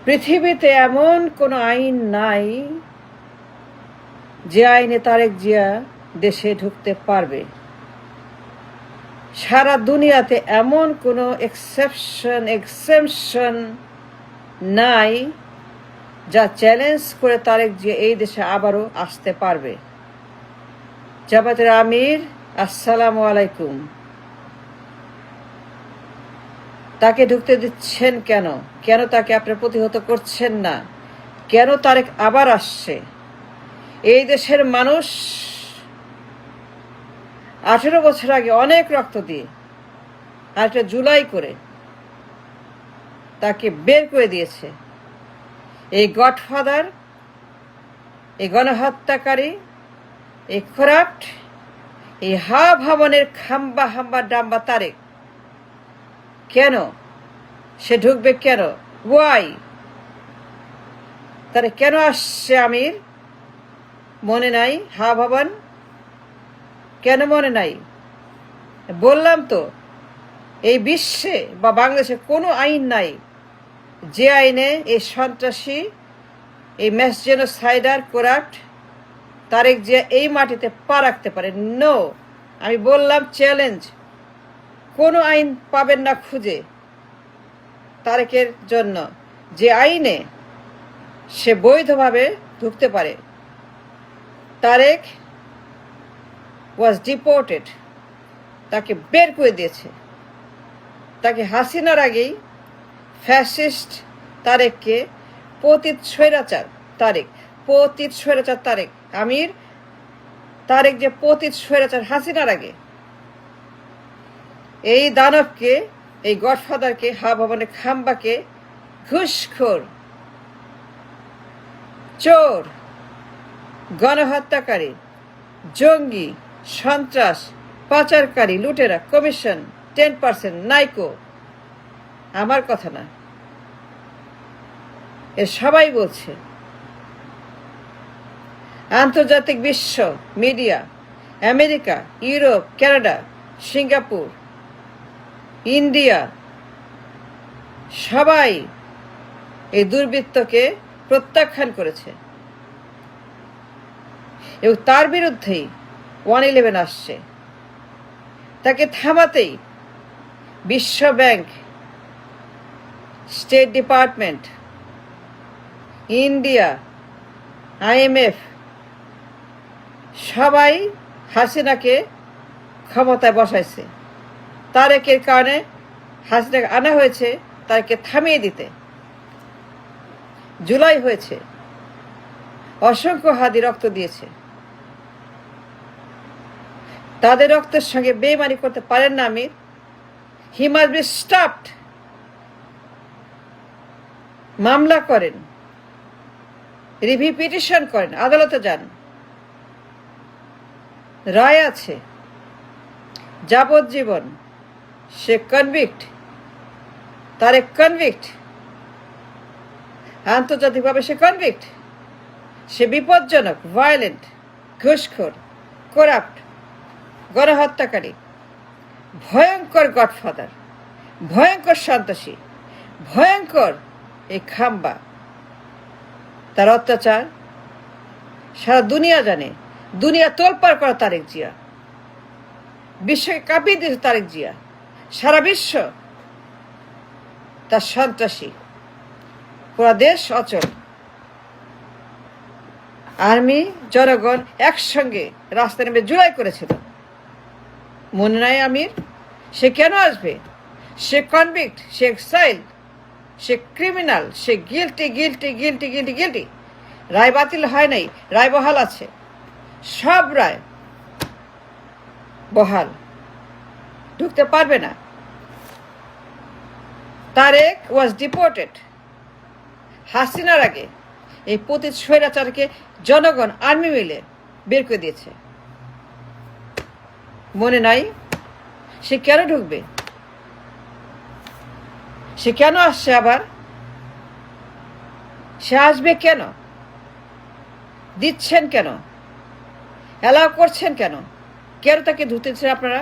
পৃথিবীতে এমন কোনো আইন নাই যে আইনে তারেক জিয়া দেশে ঢুকতে পারবে। সারা দুনিয়াতে এমন কোনো এক্সেপশন নাই যা চ্যালেঞ্জ করে তারেক জিয়া এই দেশে আবারও আসতে পারবে। জামাতের আমির, আসসালামু আলাইকুম। তাকে ঢুকতে দিচ্ছেন কেন? কেন তাকে আপনি প্রতিহত করছেন না? কেন তারেক আবার আসছে? এই দেশের মানুষ 18 বছর আগে অনেক রক্ত দিয়ে আর একটা জুলাই করে তাকে বের করে দিয়েছে। এই গডফাদার, এই গণহত্যাকারী, এই করাপ্ট, এই ভাবনের হাম্বা ডাম্বা তারেক কেন সে ঢুকবে? কেন? ওয়াই? তারে কেন আসছে? আমির মনে নাই? ভাবন কেন মনে নাই? বললাম তো, এই বিশ্বে বা বাংলাদেশে কোনো আইন নাই যে আইনে এই সন্ত্রাসী, এই ম্যাস জেনোসাইডার, করাপ্ট তারেক জিয়া এই মাটিতে পা রাখতে পারে। নো, আমি বললাম চ্যালেঞ্জ। কোনো আইন পাবেন না খুঁজে তারেকের জন্য যে আইনে সে বৈধভাবে ঢুকতে পারে। তারেক ওয়াজ ডিপোর্টেড, তাকে বের করে দিয়েছে। তাকে হাসিনার আগেই ফ্যাসিস্ট তারেককে পতিত স্বৈরাচার তারেক আমির, তারেক যে পতিত স্বৈরাচার হাসিনার আগে, এই দানবকে, এই গডফাদারকে, ভবনের খাম্বাকে ঘুষখোর, চোর, গণহত্যাকারী, জঙ্গি, সন্ত্রাস, পাচারকারী, লুটেরা, কমিশন 10% নাইকো, আমার কথা না, এ সবাই বলছে। আন্তর্জাতিক বিশ্ব media, America, Europe, Canada, Singapore, India, সবাই এই দুর্বৃত্তকে প্রত্যাখ্যান করেছে এবং তার বিরুদ্ধেই 111 আসছে। তাকে থামাতেই বিশ্ব bank, state department, India, IMF সবাই হাসিনাকে ক্ষমতায় বসাইছে। তারেকের কারণে হাসিনাকে আনা হয়েছে তাকে থামিয়ে দিতে। জুলাই হয়েছে, অসংখ্য হাদি রক্ত দিয়েছে। তাদের রক্তের সঙ্গে বেইমানি করতে পারেন না Aamir. He must be stopped. মামলা করেন, রিভিউ পিটিশন করেন, আদালতে যান, রায় আছে, যাবজ্জীবন। সে কনভিক্ট, তারেক কনভিক্ট, আন্তর্জাতিকভাবে সে কনভিক্ট। সে বিপজ্জনক, ভায়োলেন্ট, ঘুষখোর, করাপ্ট, গণহত্যাকারী, ভয়ঙ্কর গডফাদার, ভয়ঙ্কর সন্ত্রাসী, ভয়ঙ্কর এই খাম্বা। তার অত্যাচার সারা দুনিয়া জানে। দুনিয়া তোলপাড় করা তারেক জিয়া, বিশ্বকে কাঁপিয়ে দিয়েছে তারেক জিয়া। সারা বিশ্ব তার সন্ত্রাসী, পুরা দেশ অচল। আর্মি, জনগণ একসঙ্গে রাস্তায় নেমে জুলাই করেছিল, মনে নাই আমির? সে কেন আসবে? সে কনভিক্ট, সে এক্সাইল, সে ক্রিমিনাল, সে গিল্টি। রায় বাতিল হয় নাই, রায় বহাল আছে, সব রায় বহাল, ঢুকতে পারবে না। তারেক ওয়াজ ডিপোর্টেড হাসিনার আগে। এই পতিত স্বৈরাচারকে জনগণ, আর্মি মিলে বের করে দিয়েছে, মনে নাই? সে কেন ঢুকবে? সে কেন আসছে আবার? সে আসবে কেন? দিচ্ছেন কেন? অ্যালাউ করছেন কেন? কেন তাকে ধুতেছেন আপনারা?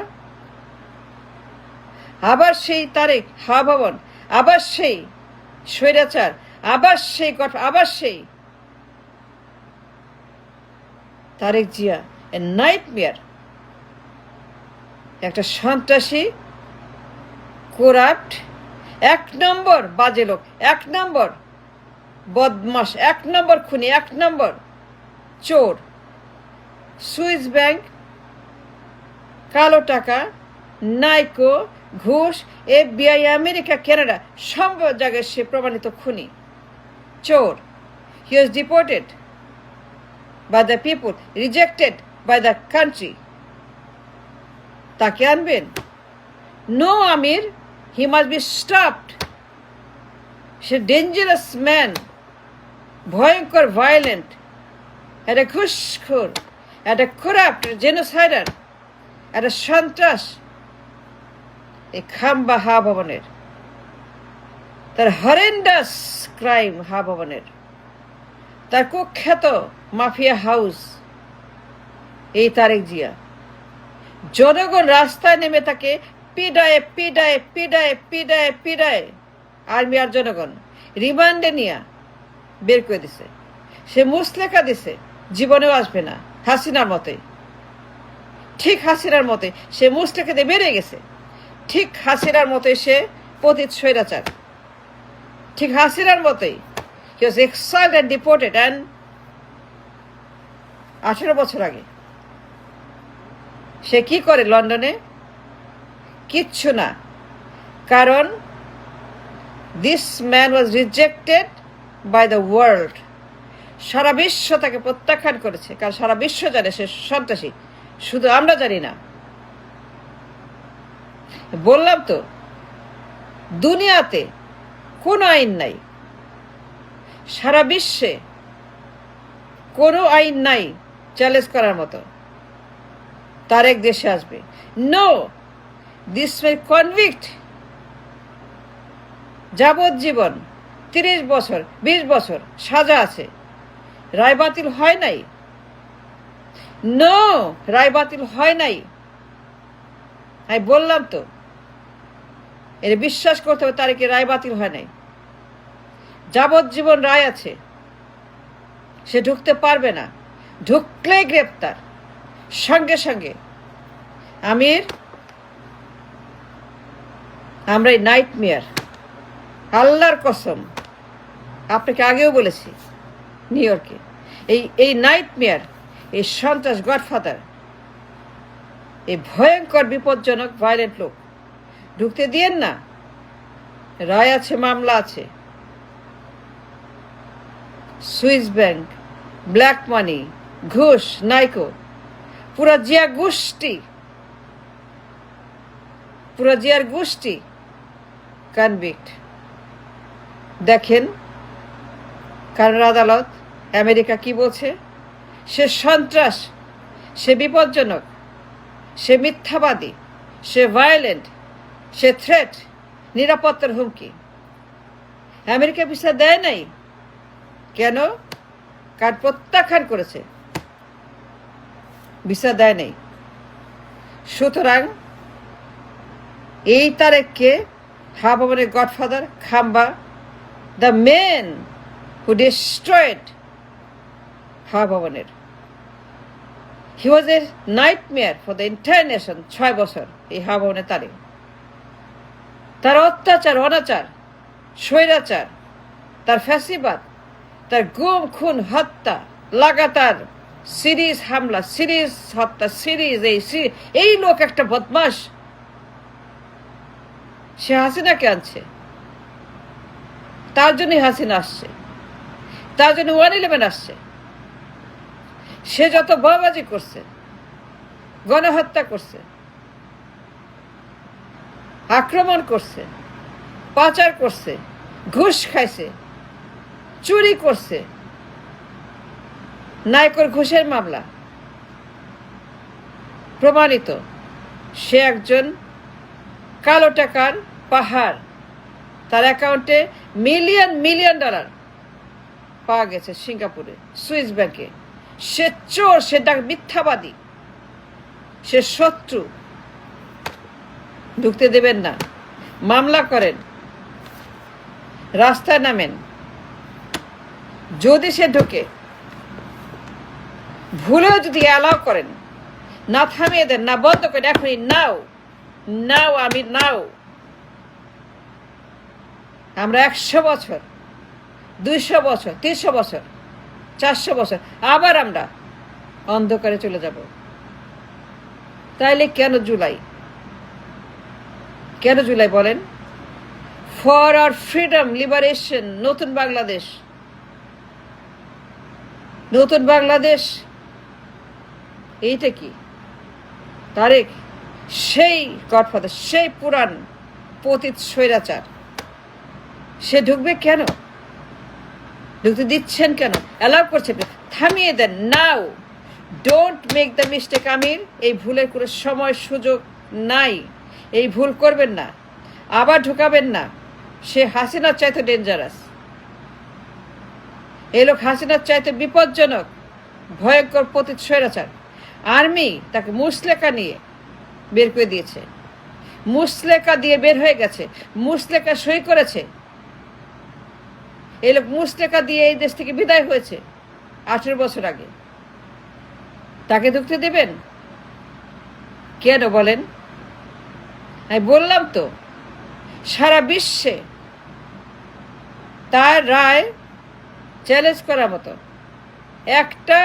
আবার সেই তারেক, ভবন, আবার সেই স্বৈরাচার, আবার সেই তারেক জিয়া এ নাইটমেয়ার, একটা সন্ত্রাসী, করাপ্ট, 1 নম্বর বাজে লোক, 1 নম্বর বদমাস, 1 নম্বর খুনি, 1 নম্বর চোর। সুইস ব্যাংক, কালো টাকা, নাইকো, ঘুষ, FBI, আমেরিকা, কানাডা সব জায়গায় সে প্রমাণিত খুনি, চোর। হি ওয়াজ deported by the people, rejected by the country. তাকে আনবেন? No, Amir, he must be stopped. Say dangerous man, ভয়ঙ্কর, ভায়োলেন্ট, একটা ঘুষখোর, একটা করাপ্ট, জেনোসাইডার, একটা সন্ত্রাস। এই খাম্বা হা ভবনের, তার হরেন্ডাস ক্রাইম হা ভবনের, তার কুখ্যাত মাফিয়া হাউস, এই তারেক জিয়া। জনগণ রাস্তায় নেমে তাকে পিডায় পিডায় পিডায় পিডায় পিডায় আর্মি আর জনগণ রিমান্ডে নিয়ে বের করে দিছে। সে মুসলেখা দিছে, জীবনেও আসবে না, হাসিনার মতে। ঠিক হাসিনার মতে সে মুসলেখা দিয়ে বেরিয়ে গেছে। ঠিক হাসিনার মতে সে পতিত স্বৈরাচার। ঠিক হাসিনার মতেই he was exiled and deported, and 18 বছর আগে সে কি করে লন্ডনে? কিচ্ছু না, কারণ this man was rejected by the world. সারা বিশ্ব তাকে প্রত্যাখ্যান করেছে, কারণ সারা বিশ্ব জানে সে সন্ত্রাসী, শুধু আমরা জানি না। বললাম তো, দুনিয়াতে কোনো আইন নাই, সারা বিশ্বে কোনো আইন নাই চ্যালেঞ্জ করার মতো। তারেক দেশে আসবে। নো, দিস মে কনভিক্ট, যাবজ্জীবন, 30 বছর 20 বছর সাজা আছে, রায় বাতিল হয় নাই। নো, রায় বাতিল হয় নাই। আমি বললাম তো, এর বিশ্বাস করতে হবে তারেকের রায় বাতিল হয় নাই। যাবজ্জীবন রায় আছে, সে ঢুকতে পারবে না, ঢুকলেই গ্রেপ্তার সঙ্গে সঙ্গে। আমির, আমরা এই নাইটমেয়ার, আল্লাহর কসম আপনাকে আগেও বলেছি, নিউ ইয়র্কে এই নাইটমেয়ার, এই সন্ত্রাস, গডফাদার, এই ভয়ঙ্কর বিপজ্জনক ভায়োলেন্ট লোক ঢুকতে দিয়েন না। রায় আছে, মামলা আছে। সুইস ব্যাংক, ব্ল্যাক মানি, ঘুষ, নাইকো, পুরা জিয়ার গোষ্ঠী কনভিক্ট। দেখেন কানাডা আদালত, আমেরিকা কি বলছে? সে সন্ত্রাস, সে বিপজ্জনক, সে মিথ্যাবাদী, সে ভায়োলেন্ট, সে থ্রেট, নিরাপত্তার হুমকি। আমেরিকা ভিসা দেয় নাই কেন? কারণ প্রত্যাখ্যান করেছে, ভিসা দেয় নাই। সুতরাং এই তারেককে হা ভবনের godfather, Khamba, the men who destroyed হা ভবনের, he was a nightmare for the entire nation. 6 বছর এই হা ভবনের তারেক, তার অত্যাচার, অনাচার, স্বৈরাচার, তার ফ্যাসিবাদ, তার গুম, খুন, হত্যা, লাগাতার সিরিজ হামলা, সিরিজ হত্যা, সিরিজ এই লোক একটা বদমাস। সে হাসিনাকে আনছে, তার জন্যই হাসিনা আসছে, তার জন্য 111 আসছে। সে যত বাবাজি করছে, গণহত্যা করছে, আক্রমণ করছে, পাচার করছে, ঘুষ খাইছে, চুরি করছে, নাইকোর ঘুষের মামলা প্রমাণিত। সে একজন কালো টাকার পাহাড়, তার অ্যাকাউন্টে মিলিয়ন মিলিয়ন ডলার পাওয়া গেছে সিঙ্গাপুরে, সুইস ব্যাংকে। সে চোর, সে মিথ্যাবাদী, সে শত্রু। ঢুকতে দেবেন না, মামলা করেন, রাস্তায় নামেন, যদি সে ঢোকে, ভুলেও যদি অ্যালাউ করেন, না থামিয়ে দেন, না বন্ধ করেন, এখনই নাও নাও আমি নাও, আমরা 100 বছর, 200 বছর, 300 বছর, 400 বছর আবার আমরা অন্ধকারে চলে যাব। তাইলে কেন জুলাই? কেন জুলাই বলেন? ফর আওয়ার ফ্রিডম, লিবারেশন, নতুন বাংলাদেশ। নতুন বাংলাদেশ এইটা কি? তারেক সেই গডফাদার, সেই পুরাণ পতিত স্বৈরাচার, সে ঢুকবে কেন? ঢুকতে দিচ্ছেন কেন? অ্যালাউ করছেন? থামিয়ে দেন নাও। ডোন্ট মেক দ্য মিস্টেক আমির। এই ভুলের কোনো সময় সুযোগ নাই। এই ভুল করবেন না, আবার ঢুকাবেন না। সে হাসিনার চাইতে ডেঞ্জারাস। এই লোক হাসিনার চাইতে বিপজ্জনক, ভয়ঙ্কর পতিত স্বৈরাচার। আর্মি তাকে মুসলেকা নিয়ে বের করে দিয়েছে, মুসলেকা দিয়ে বের হয়ে গেছে, মুসলেকা সই করেছে। এই লোক মুসলেকা দিয়ে এই দেশ থেকে বিদায় হয়েছে 18 বছর আগে। তাকে ঢুকতে দেবেন কেন বলেন? আমি বললাম তো, সারা বিশ্বে তার রায় চ্যালেঞ্জ করার মতো একটা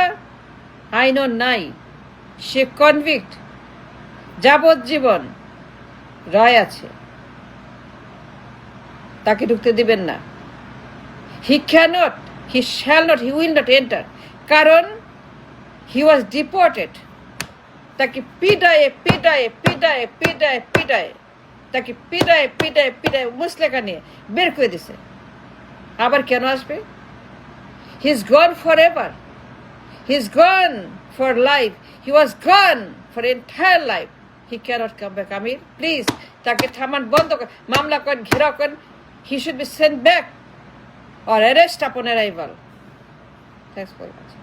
আইনও নাই। সে কনভিক্ট, যাবজ্জীবন রায় আছে, তাকে ঢুকতে দিবেন না। He cannot, he shall not, he will not enter, কারণ হি ওয়াজ ডিপোর্টেড। তাকে পিটায়ে পিটায়ে পিটায়ে পিটায়ে পিটায়ে তাকে পিটায়ে পিটায়ে পিটায়ে মুসলেকা নিয়ে বের করে দিছে। আবার কেন আসবে? He is gone for ever, he is gone for life, he was gone for entire life. He cannot come back. Amir please তাকে থামান, বন্ধ করেন, মামলা করেন, ঘেরাও করেন। He should be sent back or arrest upon arrival. Thanks for watching.